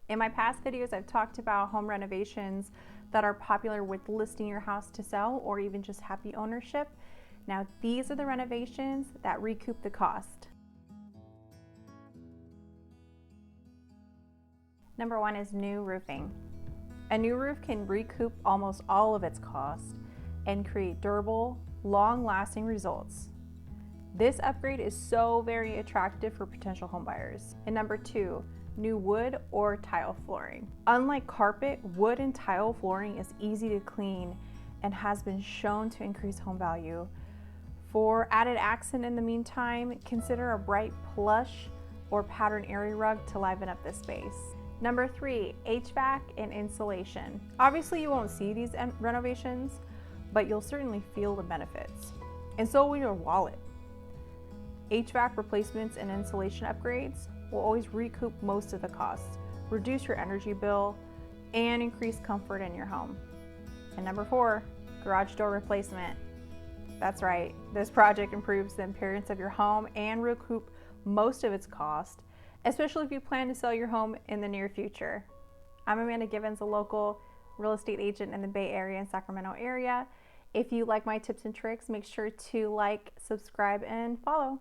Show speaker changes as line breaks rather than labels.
In my past videos, I've talked about home renovations that are popular with listing your house to sell or even just happy ownership. Now, these are the renovations that recoup the cost. Number one is new roofing. A new roof can recoup almost all of its cost and create durable, long-lasting results. This upgrade is so very attractive for potential homebuyers. And number two, new wood or tile flooring. Unlike carpet, wood and tile flooring is easy to clean and has been shown to increase home value. For added accent in the meantime, consider a bright plush or pattern area rug to liven up this space. Number three, HVAC and insulation. Obviously you won't see these renovations, but you'll certainly feel the benefits. And so will your wallet. HVAC replacements and insulation upgrades will always recoup most of the costs, reduce your energy bill, and increase comfort in your home. And number four, garage door replacement. That's right, this project improves the appearance of your home and recoup most of its cost, especially if you plan to sell your home in the near future. I'm Amanda Givens, a local real estate agent in the Bay Area and Sacramento area. If you like my tips and tricks, make sure to like, subscribe, and follow.